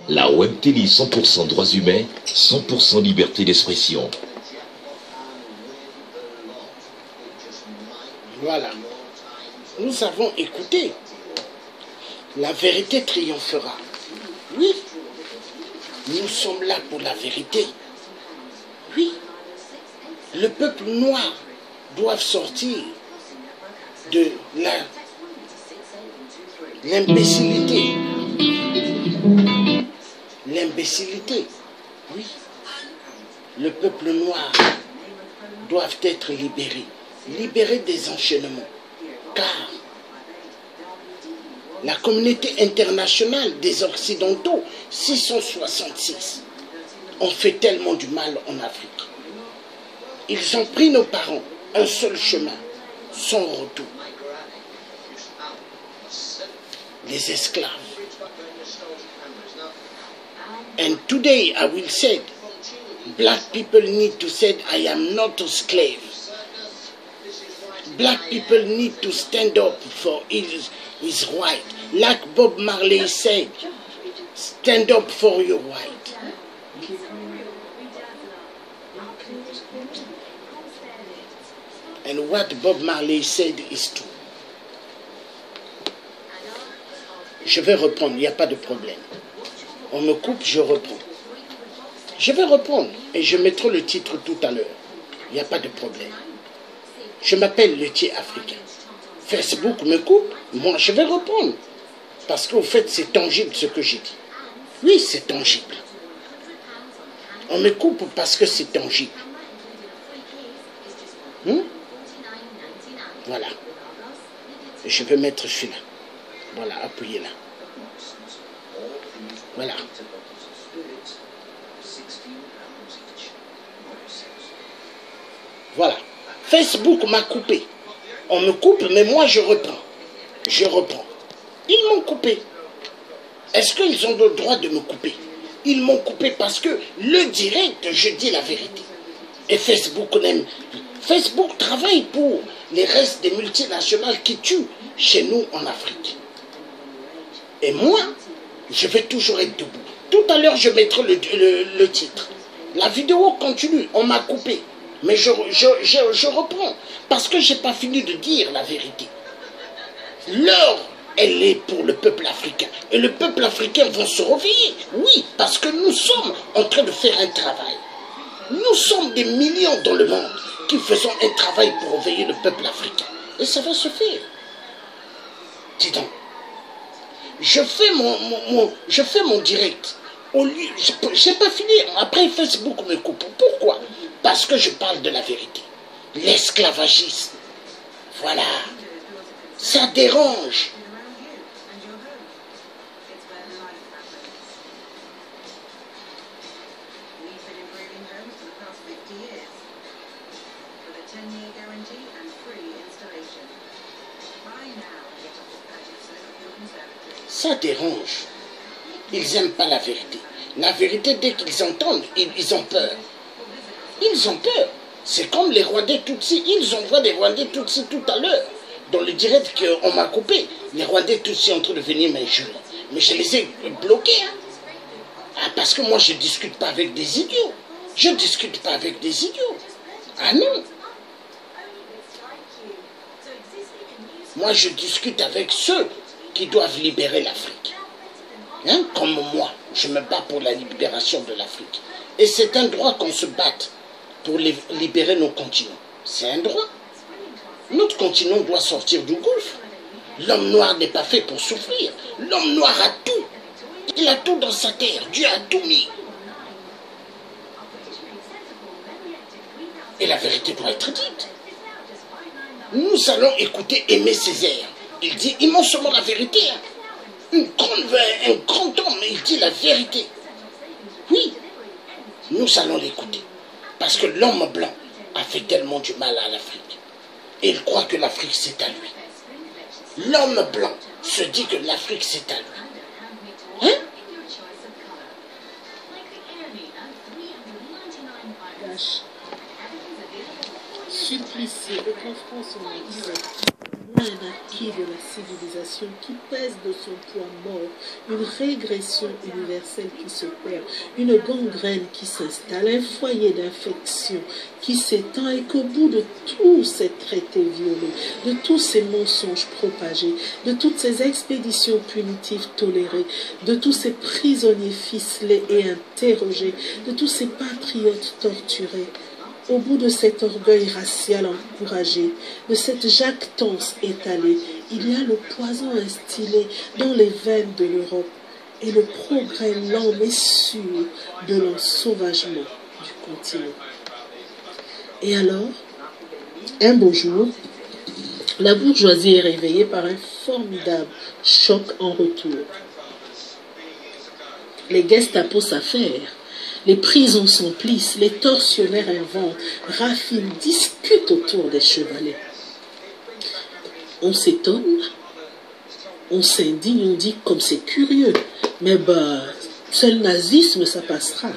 La Web Télé 100% droits humains, 100% liberté d'expression. Voilà. Nous avons écouté. La vérité triomphera. Oui. Nous sommes là pour la vérité. Oui. Le peuple noir doit sortir de l'imbécilité. L'imbécilité. Oui. Le peuple noir doit être libéré. Libéré des enchaînements. Car la communauté internationale des Occidentaux, 666, ont fait tellement du mal en Afrique. Ils ont pris nos parents, un seul chemin, sans retour. Les esclaves. And today I will say, black people need to say, I am not a slave. Black people need to stand up for his right. Like Bob Marley said, stand up for your right. And what Bob Marley said is true. Je vais reprendre, il n'y a pas de problème. On me coupe, je reprends. Je vais reprendre et je mettrai le titre tout à l'heure. Il n'y a pas de problème. Je m'appelle Laitier Africain. Facebook me coupe, moi je vais reprendre. Parce qu'au fait, c'est tangible ce que j'ai dit. Oui, c'est tangible. On me coupe parce que c'est tangible. Voilà. Je vais mettre celui-là. Voilà, appuyez là. Voilà. Voilà. Facebook m'a coupé. On me coupe, mais moi je reprends. Je reprends. Ils m'ont coupé. Est-ce qu'ils ont le droit de me couper? Ils m'ont coupé parce que le direct, je dis la vérité. Et Facebook n'aime. Facebook travaille pour les restes des multinationales qui tuent chez nous en Afrique. Et moi, je vais toujours être debout. Tout à l'heure, je mettrai le titre. La vidéo continue. On m'a coupé. Mais je reprends. Parce que je n'ai pas fini de dire la vérité. L'heure, elle est pour le peuple africain. Et le peuple africain va se réveiller. Oui, parce que nous sommes en train de faire un travail. Nous sommes des millions dans le monde qui faisons un travail pour réveiller le peuple africain. Et ça va se faire. Dis donc. Je fais mon direct. Je n'ai pas fini. Après, Facebook me coupe. Pourquoi? Parce que je parle de la vérité. L'esclavagisme. Voilà. Ça dérange. Ça dérange. Ils n'aiment pas la vérité. La vérité, dès qu'ils entendent, ils ont peur. Ils ont peur. C'est comme les Rwandais Tutsis. Ils envoient des Rwandais Tutsis tout à l'heure. Dans le direct qu'on m'a coupé. Les Rwandais Tutsis sont en train de venir m'injurer. Mais je les ai bloqués. Ah, parce que moi, je ne discute pas avec des idiots. Je ne discute pas avec des idiots. Ah non. Moi, je discute avec ceux qui doivent libérer l'Afrique. Hein? Comme moi, je me bats pour la libération de l'Afrique. Et c'est un droit qu'on se batte pour libérer nos continents. C'est un droit. Notre continent doit sortir du gouffre. L'homme noir n'est pas fait pour souffrir. L'homme noir a tout. Il a tout dans sa terre. Dieu a tout mis. Et la vérité doit être dite. Nous allons écouter Aimé Césaire. Il dit immensément la vérité. Un grand homme, il dit la vérité. Oui, nous allons l'écouter. Parce que l'homme blanc a fait tellement du mal à l'Afrique. Et il croit que l'Afrique c'est à lui. L'homme blanc se dit que l'Afrique c'est à lui. Hein? Supplice de confront son un acquis de la civilisation qui pèse de son poids mort, une régression universelle qui se perd, une gangrène qui s'installe, un foyer d'infection qui s'étend et qu'au bout de tous ces traités violés, de tous ces mensonges propagés, de toutes ces expéditions punitives tolérées, de tous ces prisonniers ficelés et interrogés, de tous ces patriotes torturés, au bout de cet orgueil racial encouragé, de cette jactance étalée, il y a le poison instillé dans les veines de l'Europe et le progrès lent mais sûr de l'ensauvagement du continent. Et alors, un beau jour, la bourgeoisie est réveillée par un formidable choc en retour. Les Gestapo s'affairent. Les prisons s'emplissent, les tortionnaires inventent, raffinent, discutent autour des chevalets. On s'étonne, on s'indigne, on dit comme c'est curieux, mais seul nazisme ça passera.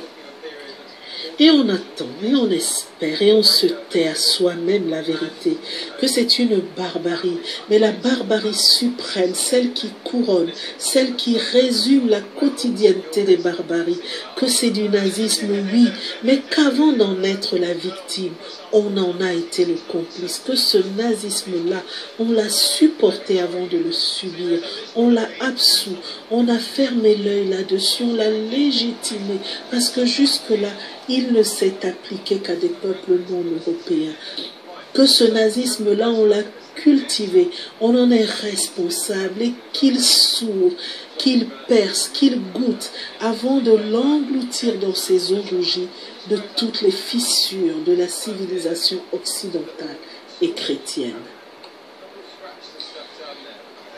Et on attend, et on espère, et on se tait à soi-même la vérité, que c'est une barbarie, mais la barbarie suprême, celle qui couronne, celle qui résume la quotidienneté des barbaries, que c'est du nazisme, oui, mais qu'avant d'en être la victime, on en a été le complice, que ce nazisme-là, on l'a supporté avant de le subir, on l'a absous, on a fermé l'œil là-dessus, on l'a légitimé, parce que jusque-là, il ne s'est appliqué qu'à des peuples non européens. Que ce nazisme-là, on l'a cultivé, on en est responsable et qu'il s'ouvre, qu'il perce, qu'il goûte avant de l'engloutir dans ses eaux rougies de toutes les fissures de la civilisation occidentale et chrétienne.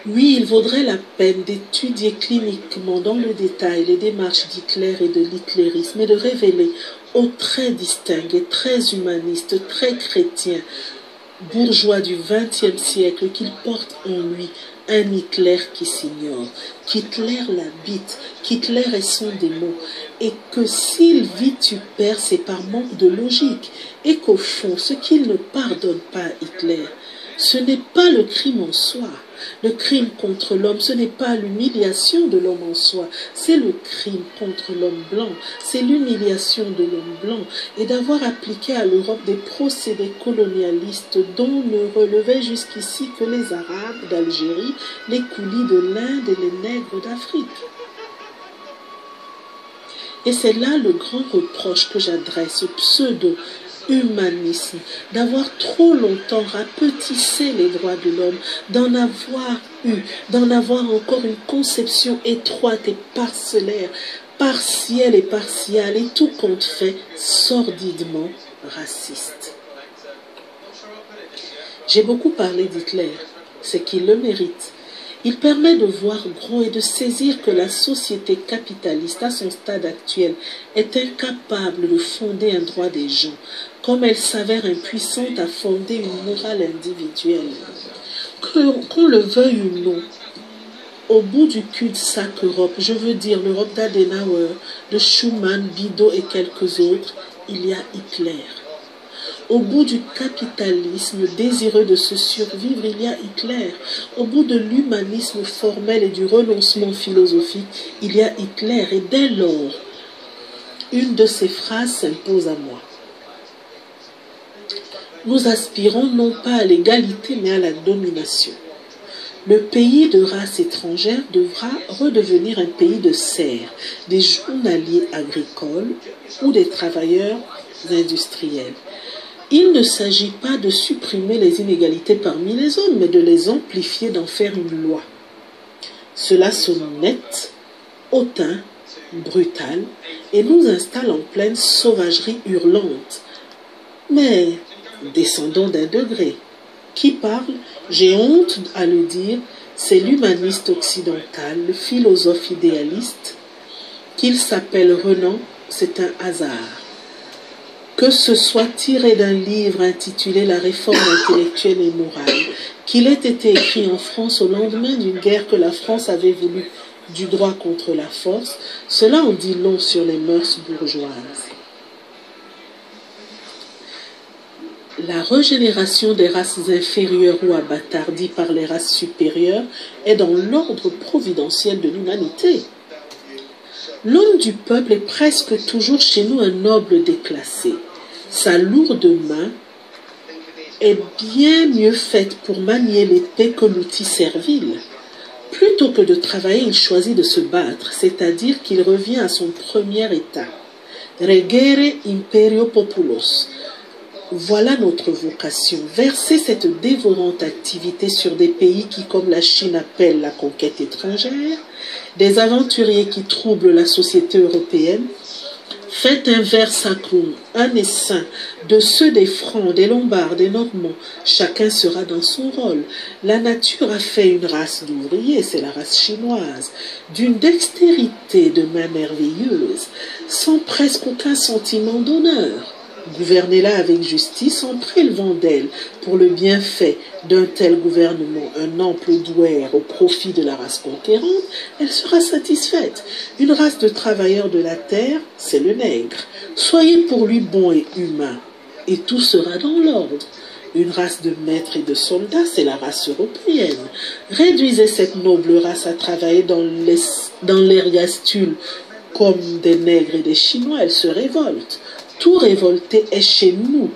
Oui, il vaudrait la peine d'étudier cliniquement dans le détail les démarches d'Hitler et de l'hitlérisme et de révéler aux traits distincts et très humanistes, très chrétiens, bourgeois du XXe siècle qu'il porte en lui un Hitler qui s'ignore, qu'Hitler l'habite, qu'Hitler est son démon, et que s'il vitupère, c'est par manque de logique, et qu'au fond, ce qu'il ne pardonne pas à Hitler, ce n'est pas le crime en soi. Le crime contre l'homme, ce n'est pas l'humiliation de l'homme en soi, c'est le crime contre l'homme blanc, c'est l'humiliation de l'homme blanc et d'avoir appliqué à l'Europe des procédés colonialistes dont ne relevaient jusqu'ici que les Arabes d'Algérie, les coulis de l'Inde et les nègres d'Afrique. Et c'est là le grand reproche que j'adresse au pseudo-humanisme, d'avoir trop longtemps rapetissé les droits de l'homme, d'en avoir encore une conception étroite et parcellaire, partielle et partiale, et tout compte fait sordidement raciste. J'ai beaucoup parlé d'Hitler, c'est qu'il le mérite. Il permet de voir gros et de saisir que la société capitaliste, à son stade actuel, est incapable de fonder un droit des gens, comme elle s'avère impuissante à fonder une morale individuelle. Qu'on le veuille ou non, au bout du cul-de-sac Europe, je veux dire l'Europe d'Adenauer, de Schuman, Bidault et quelques autres, il y a Hitler. Au bout du capitalisme désireux de se survivre, il y a Hitler. Au bout de l'humanisme formel et du renoncement philosophique, il y a Hitler. Et dès lors, une de ces phrases s'impose à moi. Nous aspirons non pas à l'égalité, mais à la domination. Le pays de race étrangère devra redevenir un pays de serfs, des journaliers agricoles ou des travailleurs industriels. Il ne s'agit pas de supprimer les inégalités parmi les hommes, mais de les amplifier, d'en faire une loi. Cela sonne net, hautain, brutal, et nous installe en pleine sauvagerie hurlante. Mais descendons d'un degré. Qui parle, j'ai honte à le dire, c'est l'humaniste occidental, le philosophe idéaliste. Qu'il s'appelle Renan, c'est un hasard. Que ce soit tiré d'un livre intitulé « La réforme intellectuelle et morale », qu'il ait été écrit en France au lendemain d'une guerre que la France avait voulu du droit contre la force, cela en dit long sur les mœurs bourgeoises. La régénération des races inférieures ou abattardies par les races supérieures est dans l'ordre providentiel de l'humanité. L'homme du peuple est presque toujours chez nous un noble déclassé. Sa lourde main est bien mieux faite pour manier l'épée que l'outil servile. Plutôt que de travailler, il choisit de se battre, c'est-à-dire qu'il revient à son premier état. Regere imperio populos. Voilà notre vocation, verser cette dévorante activité sur des pays qui, comme la Chine, appellent la conquête étrangère, des aventuriers qui troublent la société européenne. Faites un vers sacrum, un essaim, de ceux des Francs, des Lombards, des Normands. Chacun sera dans son rôle. La nature a fait une race d'ouvriers, c'est la race chinoise, d'une dextérité de main merveilleuse, sans presque aucun sentiment d'honneur. Gouvernez-la avec justice en prélevant d'elle, pour le bienfait d'un tel gouvernement, un ample douaire au profit de la race conquérante, elle sera satisfaite. Une race de travailleurs de la terre, c'est le nègre. Soyez pour lui bon et humain, et tout sera dans l'ordre. Une race de maîtres et de soldats, c'est la race européenne. Réduisez cette noble race à travailler dans l'ergastule comme des nègres et des Chinois, elle se révolte. Tout révolté est chez nous,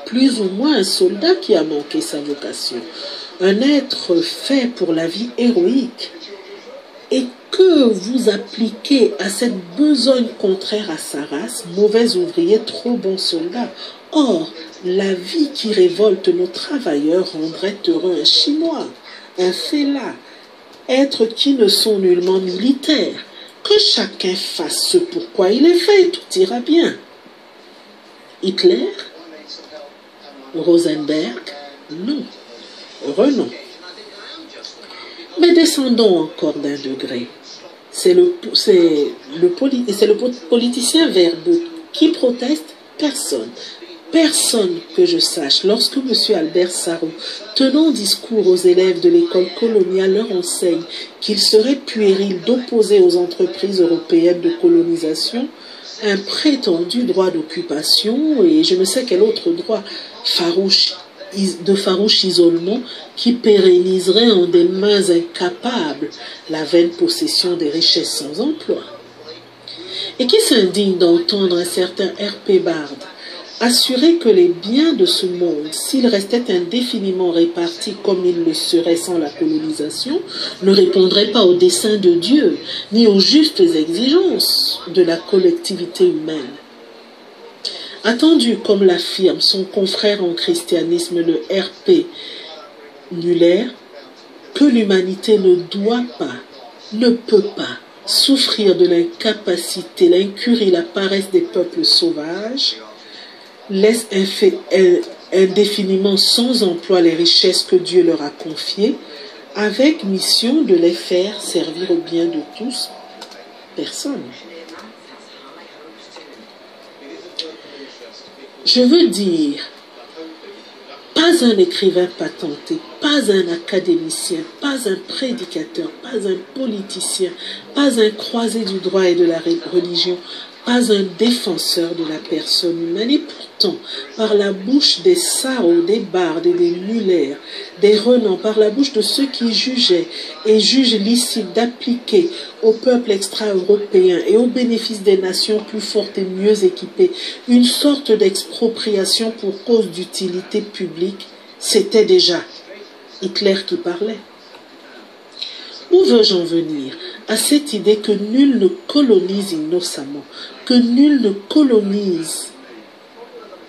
plus ou moins un soldat qui a manqué sa vocation, un être fait pour la vie héroïque, et que vous appliquez à cette besogne contraire à sa race, mauvais ouvrier, trop bon soldat. Or, la vie qui révolte nos travailleurs rendrait heureux un Chinois, un Fela, êtres qui ne sont nullement militaires. Que chacun fasse ce pourquoi il est fait, tout ira bien. Hitler, Rosenberg, non, Renan. Mais descendons encore d'un degré. C'est le politicien verbeux qui proteste. Personne. Personne que je sache, lorsque M. Albert Sarraut, tenant discours aux élèves de l'école coloniale, leur enseigne qu'il serait puéril d'opposer aux entreprises européennes de colonisation un prétendu droit d'occupation et je ne sais quel autre droit de farouche isolement qui pérenniserait en des mains incapables la vaine possession des richesses sans emploi. Et qui s'indigne d'entendre un certain R.P. Bard assurer que les biens de ce monde, s'ils restaient indéfiniment répartis comme ils le seraient sans la colonisation, ne répondraient pas au dessein de Dieu, ni aux justes exigences de la collectivité humaine. Attendu, comme l'affirme son confrère en christianisme, le R.P. Muller, que l'humanité ne doit pas, ne peut pas souffrir de l'incapacité, l'incurie, la paresse des peuples sauvages, laisse indéfiniment sans emploi les richesses que Dieu leur a confiées, avec mission de les faire servir au bien de tous, personne. Je veux dire, pas un écrivain patenté, pas un académicien, pas un prédicateur, pas un politicien, pas un croisé du droit et de la religion, pas un défenseur de la personne humaine. Et pourtant, par la bouche des Sarraut, des Bard et des Muller, des Renan, par la bouche de ceux qui jugeaient et jugent licite d'appliquer au peuple extra-européen et au bénéfice des nations plus fortes et mieux équipées une sorte d'expropriation pour cause d'utilité publique, c'était déjà Hitler qui parlait. Où veux-je en venir? À cette idée que nul ne colonise innocemment, que nul ne colonise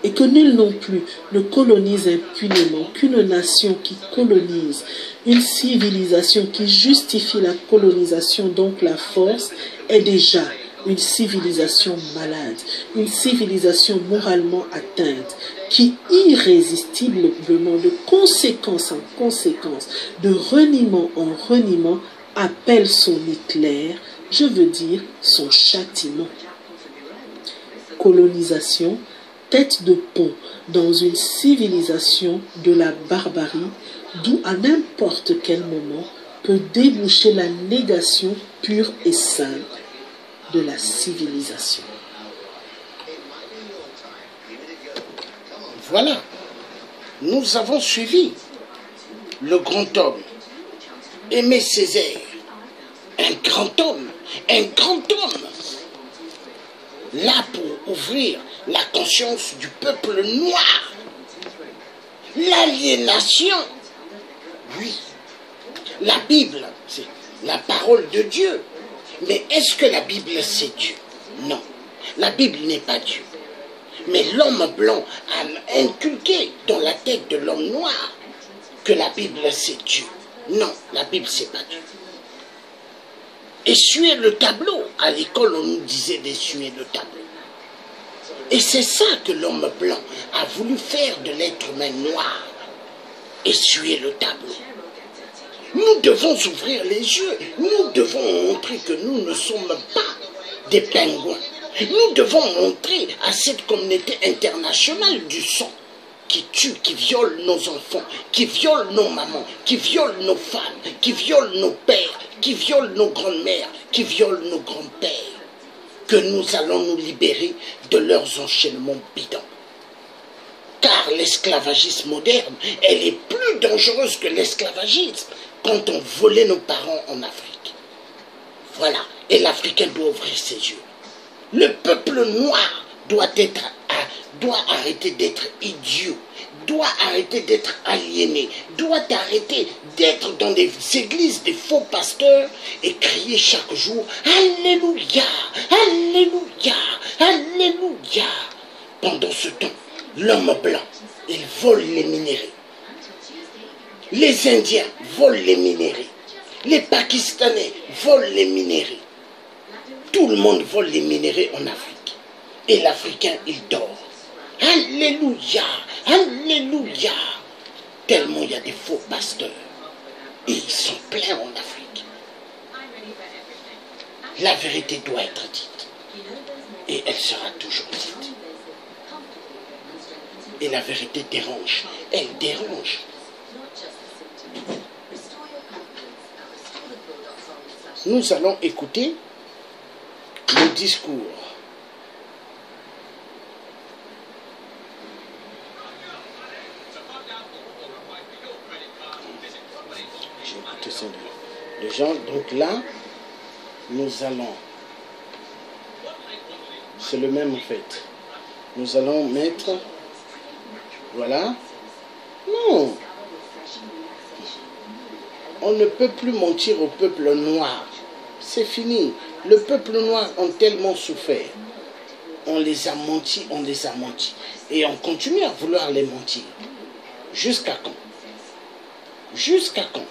et que nul non plus ne colonise impunément, qu'une nation qui colonise, une civilisation qui justifie la colonisation, donc la force, est déjà une civilisation malade, une civilisation moralement atteinte, qui irrésistiblement, de conséquence en conséquence, de reniement en reniement, appelle son Hitler, je veux dire son châtiment. Colonisation, tête de pont dans une civilisation de la barbarie, d'où à n'importe quel moment peut déboucher la négation pure et simple de la civilisation. Voilà. Nous avons suivi le grand homme, Aimé Césaire. Un grand homme. Là pour ouvrir la conscience du peuple noir. L'aliénation. Oui. La Bible, c'est la parole de Dieu. Mais est-ce que la Bible, c'est Dieu? Non. La Bible n'est pas Dieu. Mais l'homme blanc a inculqué dans la tête de l'homme noir que la Bible, c'est Dieu. Non, la Bible, c'est pas Dieu. Essuyer le tableau. À l'école, on nous disait d'essuyer le tableau. Et c'est ça que l'homme blanc a voulu faire de l'être humain noir. Essuyer le tableau. Nous devons ouvrir les yeux. Nous devons montrer que nous ne sommes pas des pingouins. Nous devons montrer à cette communauté internationale du sang qui tue, qui viole nos enfants, qui viole nos mamans, qui viole nos femmes, qui viole nos pères, qui viole nos grandes-mères, qui viole nos grands-pères, que nous allons nous libérer de leurs enchaînements bidons. Car l'esclavagisme moderne, elle est plus dangereuse que l'esclavagisme quand on volait nos parents en Afrique. Voilà, et l'Africain doit ouvrir ses yeux. Le peuple noir doit arrêter d'être idiot, doit arrêter d'être aliéné, doit arrêter d'être dans des églises des faux pasteurs et crier chaque jour « Alléluia, Alléluia, Alléluia ». Pendant ce temps, l'homme blanc, il vole les minéraux. Les Indiens volent les minéraux. Les Pakistanais volent les minéraux. Tout le monde vole les minéraux en Afrique. Et l'Africain, il dort. Alléluia, Alléluia. Tellement il y a des faux pasteurs. Et ils sont pleins en Afrique. La vérité doit être dite. Et elle sera toujours dite. Et la vérité dérange. Elle dérange. Nous allons écouter le discours. J'ai écouté ça de gens. Donc là, nous allons, c'est le même en fait. Nous allons mettre, voilà. Non. On ne peut plus mentir au peuple noir. C'est fini. Le peuple noir a tellement souffert. On les a menti, on les a menti. Et on continue à vouloir les mentir. Jusqu'à quand? Jusqu'à quand?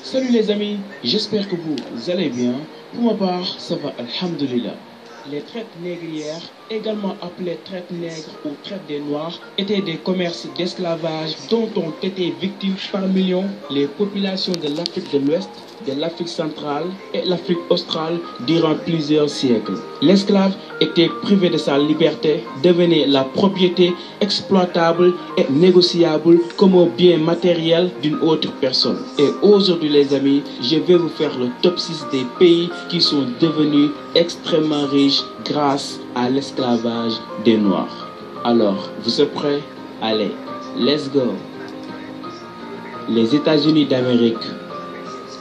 Salut les amis, j'espère que vous allez bien. Pour ma part, ça va, alhamdoulilah. Les traites négrières, également appelées traites nègres ou traites des noirs, étaient des commerces d'esclavage dont ont été victimes par millions les populations de l'Afrique de l'Ouest, de l'Afrique centrale et l'Afrique australe durant plusieurs siècles. L'esclave était privé de sa liberté, devenait la propriété exploitable et négociable comme un bien matériel d'une autre personne. Et aujourd'hui les amis, je vais vous faire le top 6 des pays qui sont devenus extrêmement riches grâce à l'esclavage des Noirs. Alors, vous êtes prêts? Allez, let's go! Les États-Unis d'Amérique,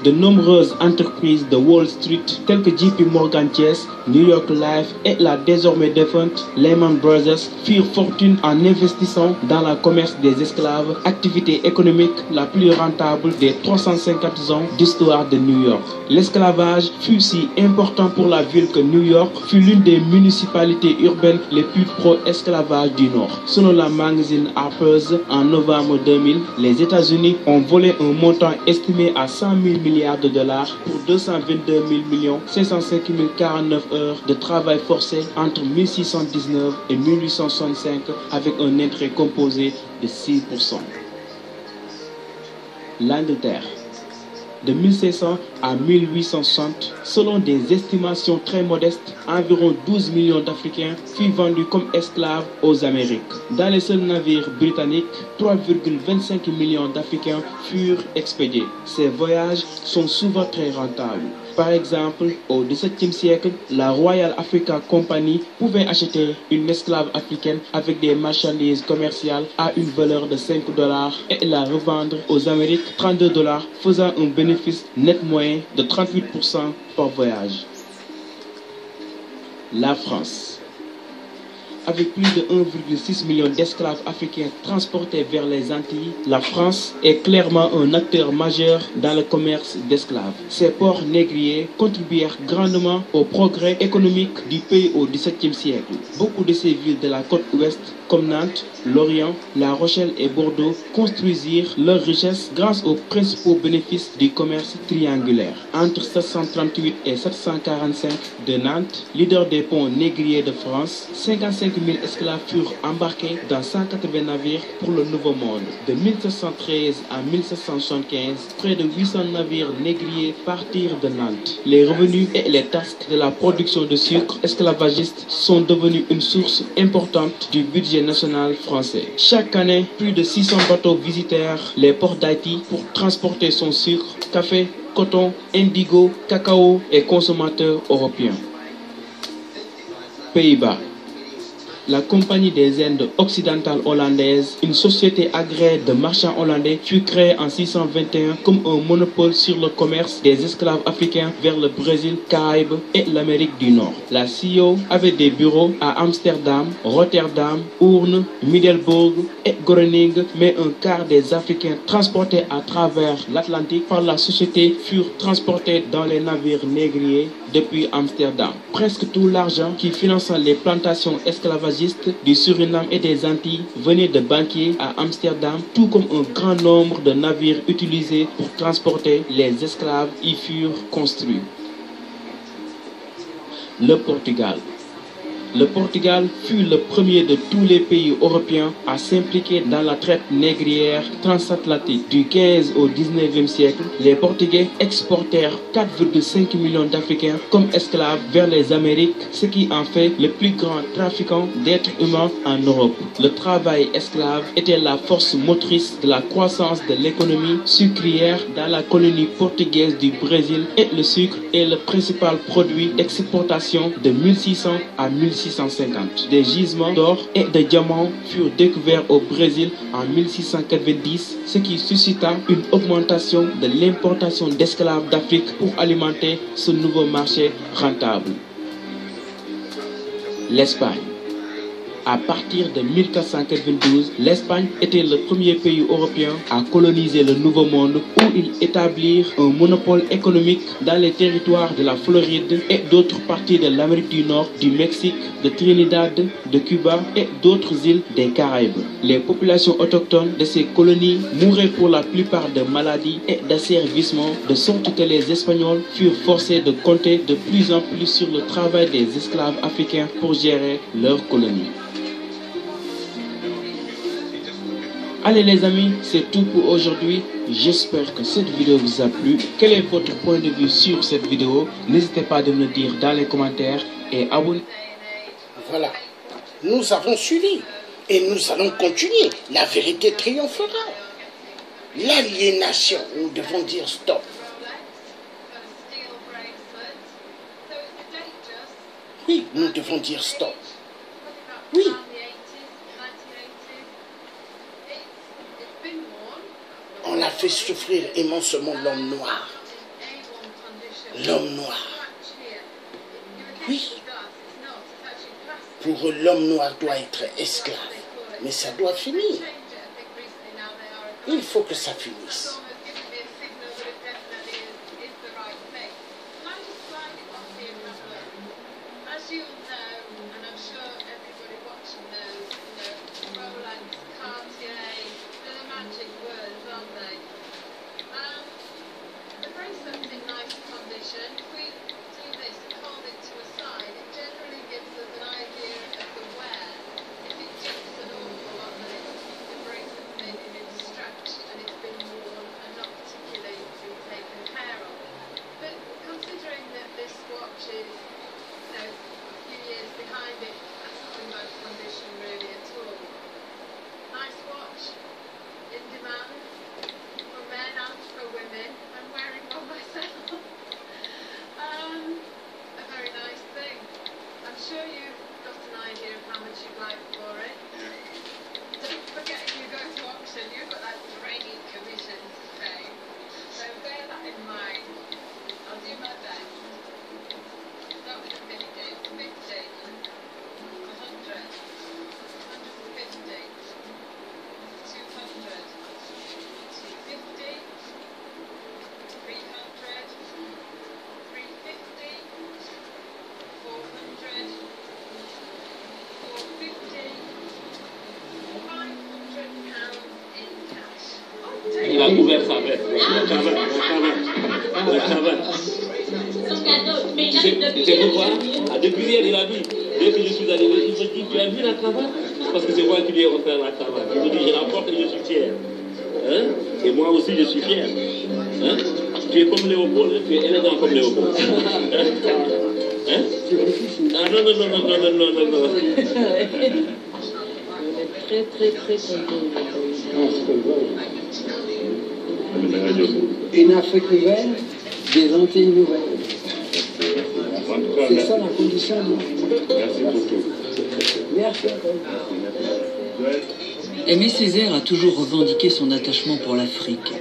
de nombreuses entreprises de Wall Street telles que JP Morgan Chase, New York Life et la désormais défunte Lehman Brothers firent fortune en investissant dans le commerce des esclaves, activité économique la plus rentable des 350 ans d'histoire de New York. L'esclavage fut si important pour la ville que New York fut l'une des municipalités urbaines les plus pro-esclavage du Nord. Selon la magazine Harper's, en novembre 2000, les États-Unis ont volé un montant estimé à 100 000 milliards de dollars pour 222 505 049 heures de travail forcé entre 1619 et 1865 avec un intérêt composé de 6%. L'Angleterre. De 1600 à 1860, selon des estimations très modestes, environ 12 millions d'Africains furent vendus comme esclaves aux Amériques. Dans les seuls navires britanniques, 3,25 millions d'Africains furent expédiés. Ces voyages sont souvent très rentables. Par exemple, au XVIIe siècle, la Royal Africa Company pouvait acheter une esclave africaine avec des marchandises commerciales à une valeur de $5 et la revendre aux Amériques $32, faisant un bénéfice net moyen de 38% par voyage. La France. Avec plus de 1,6 million d'esclaves africains transportés vers les Antilles, la France est clairement un acteur majeur dans le commerce d'esclaves. Ces ports négriers contribuèrent grandement au progrès économique du pays au XVIIe siècle. Beaucoup de ces villes de la côte ouest, comme Nantes, Lorient, La Rochelle et Bordeaux, construisirent leur richesse grâce aux principaux bénéfices du commerce triangulaire. Entre 738 et 745 de Nantes, leader des ponts négriers de France, 55 000 esclaves furent embarqués dans 180 navires pour le Nouveau Monde. De 1713 à 1775, près de 800 navires négriers partirent de Nantes. Les revenus et les taxes de la production de sucre esclavagiste sont devenus une source importante du budget national français. Chaque année, plus de 600 bateaux visitèrent les ports d'Haïti pour transporter son sucre, café, coton, indigo, cacao et consommateurs européens. Pays-Bas. La Compagnie des Indes occidentales hollandaises, une société agréée de marchands hollandais, fut créée en 621 comme un monopole sur le commerce des esclaves africains vers le Brésil, Caraïbes et l'Amérique du Nord. La CEO avait des bureaux à Amsterdam, Rotterdam, Hoorn, Middelburg et Groningen, mais un quart des Africains transportés à travers l'Atlantique par la société furent transportés dans les navires négriers depuis Amsterdam. Presque tout l'argent qui finançait les plantations esclavagistes du Suriname et des Antilles venait de banquiers à Amsterdam, tout comme un grand nombre de navires utilisés pour transporter les esclaves y furent construits. Le Portugal. Le Portugal fut le premier de tous les pays européens à s'impliquer dans la traite négrière transatlantique. Du 15 au 19e siècle, les Portugais exportèrent 4,5 millions d'Africains comme esclaves vers les Amériques, ce qui en fait le plus grand trafiquant d'êtres humains en Europe. Le travail esclave était la force motrice de la croissance de l'économie sucrière dans la colonie portugaise du Brésil et le sucre est le principal produit d'exportation de 1600 à 1650. Des gisements d'or et de diamants furent découverts au Brésil en 1690, ce qui suscita une augmentation de l'importation d'esclaves d'Afrique pour alimenter ce nouveau marché rentable. L'Espagne. À partir de 1492, l'Espagne était le premier pays européen à coloniser le Nouveau Monde où ils établirent un monopole économique dans les territoires de la Floride et d'autres parties de l'Amérique du Nord, du Mexique, de Trinidad, de Cuba et d'autres îles des Caraïbes. Les populations autochtones de ces colonies mouraient pour la plupart de maladies et d'asservissement, de sorte que les Espagnols furent forcés de compter de plus en plus sur le travail des esclaves africains pour gérer leurs colonies. Allez les amis, c'est tout pour aujourd'hui. J'espère que cette vidéo vous a plu. Quel est votre point de vue sur cette vidéo? N'hésitez pas à me le dire dans les commentaires et abonnez-vous. Voilà, nous avons suivi et nous allons continuer. La vérité triomphera. L'aliénation, nous devons dire stop. Oui, nous devons dire stop. Oui. On a fait souffrir immensément l'homme noir. l'homme noir. Oui. Pour eux, l'homme noir doit être esclave. Mais ça doit finir. Il faut que ça finisse. Il a couvert sa veste. C'est pourquoi, depuis hier, il a vu. Dès que je suis arrivé, il me dit, tu as vu la cravate? Parce que c'est moi qui lui ai offert la cravate. Il me dit, je la porte et je suis fier. Hein? Et moi aussi, je suis fier. Hein? Tu es comme Léopold, tu es élégant comme Léopold. Hein? Ah non. Très content. Une Afrique nouvelle, des Antilles nouvelles. C'est ça la condition du monde. Merci beaucoup. Merci. Aimé Césaire a toujours revendiqué son attachement pour l'Afrique,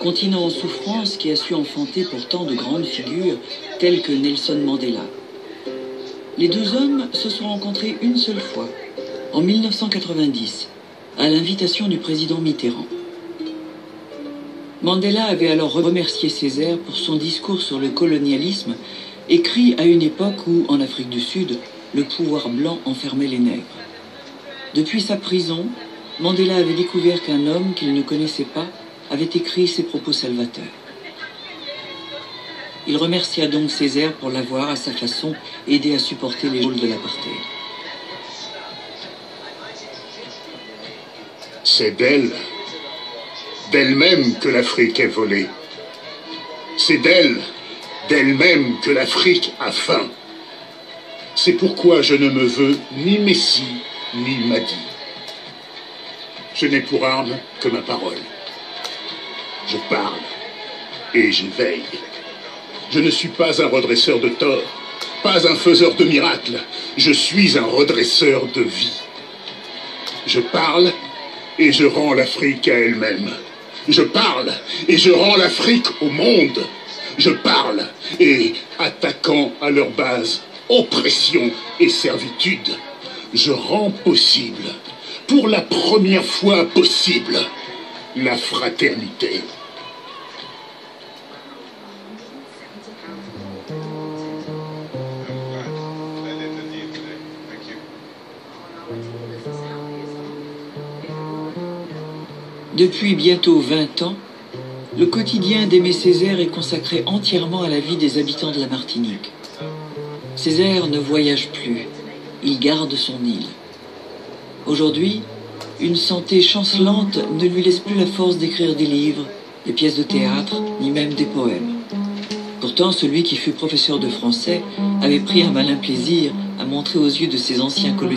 continent en souffrance qui a su enfanter pourtant de grandes figures telles que Nelson Mandela. Les deux hommes se sont rencontrés une seule fois, en 1990, à l'invitation du président Mitterrand. Mandela avait alors remercié Césaire pour son discours sur le colonialisme, écrit à une époque où, en Afrique du Sud, le pouvoir blanc enfermait les nègres. Depuis sa prison, Mandela avait découvert qu'un homme qu'il ne connaissait pas avait écrit ces propos salvateurs. Il remercia donc Césaire pour l'avoir, à sa façon, aidé à supporter les geôles de l'apartheid. C'est d'elle-même que l'Afrique est volée. C'est d'elle-même que l'Afrique a faim. C'est pourquoi je ne me veux ni Messie, ni Mahdi. Je n'ai pour arme que ma parole. Je parle et je veille. Je ne suis pas un redresseur de tort, pas un faiseur de miracles. Je suis un redresseur de vie. Je parle et je rends l'Afrique à elle-même. Je parle et je rends l'Afrique au monde. Je parle et, attaquant à leur base, oppression et servitude, je rends possible, pour la première fois possible, la fraternité. Depuis bientôt 20 ans, le quotidien d'Aimé Césaire est consacré entièrement à la vie des habitants de la Martinique. Césaire ne voyage plus, il garde son île. Aujourd'hui, une santé chancelante ne lui laisse plus la force d'écrire des livres, des pièces de théâtre, ni même des poèmes. Pourtant, celui qui fut professeur de français avait pris un malin plaisir à montrer aux yeux de ses anciens colonies